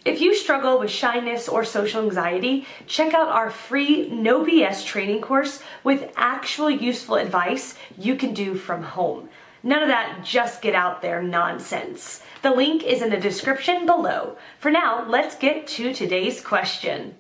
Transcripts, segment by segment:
If you struggle with shyness or social anxiety, check out our free No BS training course with actual useful advice you can do from home. None of that just get out there nonsense. The link is in the description below. For now, let's get to today's question.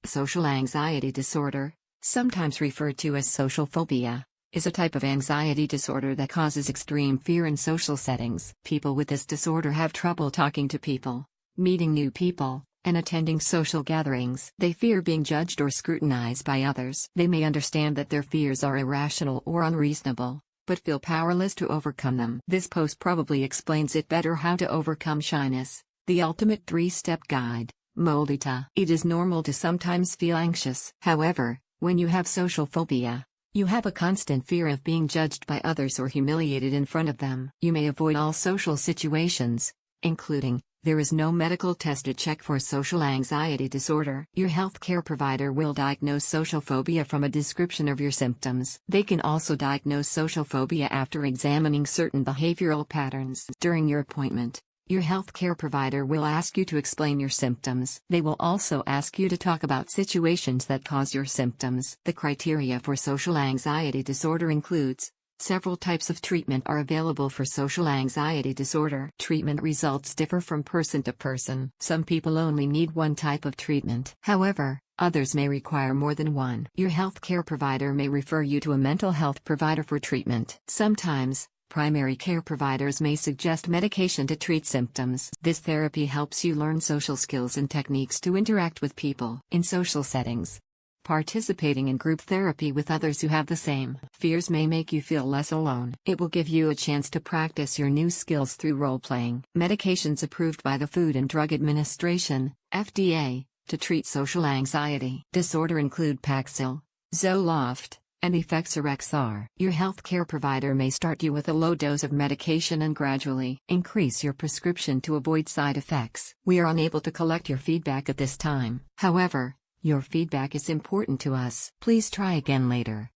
Social anxiety disorder, sometimes referred to as social phobia, is a type of anxiety disorder that causes extreme fear in social settings. People with this disorder have trouble talking to people, meeting new people, and attending social gatherings. They fear being judged or scrutinized by others. They may understand that their fears are irrational or unreasonable, but feel powerless to overcome them. This post probably explains it better. How to Overcome Shyness, the ultimate 3-step guide. Moldite. It is normal to sometimes feel anxious. However, when you have social phobia, you have a constant fear of being judged by others or humiliated in front of them. You may avoid all social situations, including, there is no medical test to check for social anxiety disorder. Your healthcare provider will diagnose social phobia from a description of your symptoms. They can also diagnose social phobia after examining certain behavioral patterns. During your appointment, your healthcare provider will ask you to explain your symptoms. They will also ask you to talk about situations that cause your symptoms. The criteria for social anxiety disorder includes: several types of treatment are available for social anxiety disorder. Treatment results differ from person to person. Some people only need one type of treatment. However, others may require more than one. Your healthcare provider may refer you to a mental health provider for treatment. Sometimes, primary care providers may suggest medication to treat symptoms. This therapy helps you learn social skills and techniques to interact with people. In social settings, participating in group therapy with others who have the same fears may make you feel less alone. It will give you a chance to practice your new skills through role-playing. Medications approved by the Food and Drug Administration, FDA, to treat social anxiety disorder include Paxil, Zoloft, and Effexor XR. Your healthcare provider may start you with a low dose of medication and gradually increase your prescription to avoid side effects. We are unable to collect your feedback at this time. However, your feedback is important to us. Please try again later.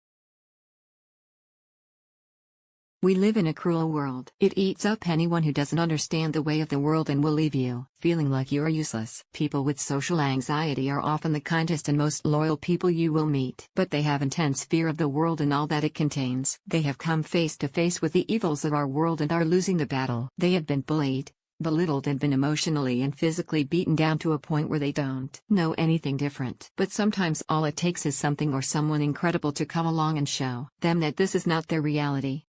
We live in a cruel world. It eats up anyone who doesn't understand the way of the world and will leave you feeling like you're useless. People with social anxiety are often the kindest and most loyal people you will meet. But they have intense fear of the world and all that it contains. They have come face to face with the evils of our world and are losing the battle. They have been bullied, belittled and been emotionally and physically beaten down to a point where they don't know anything different. But sometimes all it takes is something or someone incredible to come along and show them that this is not their reality.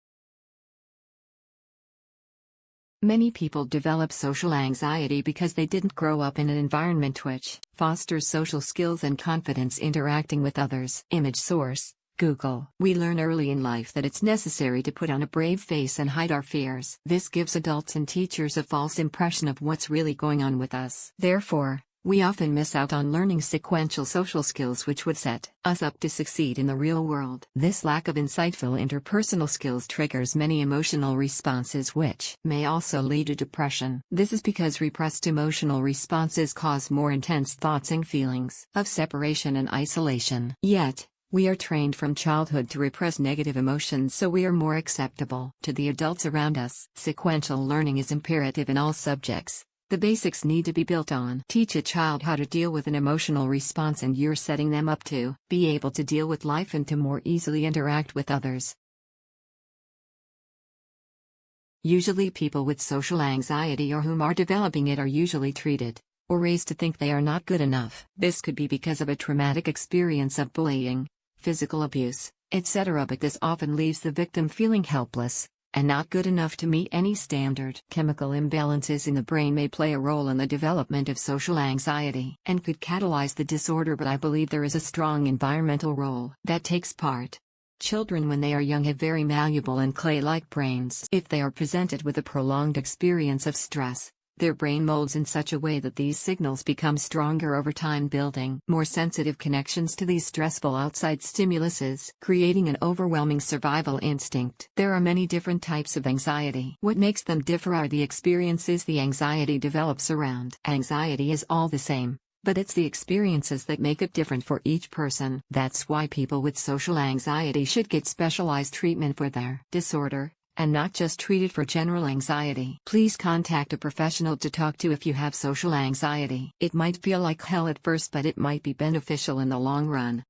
Many people develop social anxiety because they didn't grow up in an environment which fosters social skills and confidence interacting with others. Image source: Google. We learn early in life that it's necessary to put on a brave face and hide our fears. This gives adults and teachers a false impression of what's really going on with us. Therefore, we often miss out on learning sequential social skills which would set us up to succeed in the real world. This lack of insightful interpersonal skills triggers many emotional responses which may also lead to depression. This is because repressed emotional responses cause more intense thoughts and feelings of separation and isolation. Yet, we are trained from childhood to repress negative emotions so we are more acceptable to the adults around us. Sequential learning is imperative in all subjects. The basics need to be built on. Teach a child how to deal with an emotional response and you're setting them up to be able to deal with life and to more easily interact with others. Usually people with social anxiety or whom are developing it are usually treated or raised to think they are not good enough. This could be because of a traumatic experience of bullying, physical abuse, etc. But this often leaves the victim feeling helpless and not good enough to meet any standard. Chemical imbalances in the brain may play a role in the development of social anxiety and could catalyze the disorder, but I believe there is a strong environmental role that takes part. Children when they are young have very malleable and clay-like brains. If they are presented with a prolonged experience of stress, their brain molds in such a way that these signals become stronger over time, building more sensitive connections to these stressful outside stimuluses, creating an overwhelming survival instinct. There are many different types of anxiety. What makes them differ are the experiences the anxiety develops around. Anxiety is all the same, but it's the experiences that make it different for each person. That's why people with social anxiety should get specialized treatment for their disorder. and not just treated for general anxiety. Please contact a professional to talk to if you have social anxiety. It might feel like hell at first, but it might be beneficial in the long run.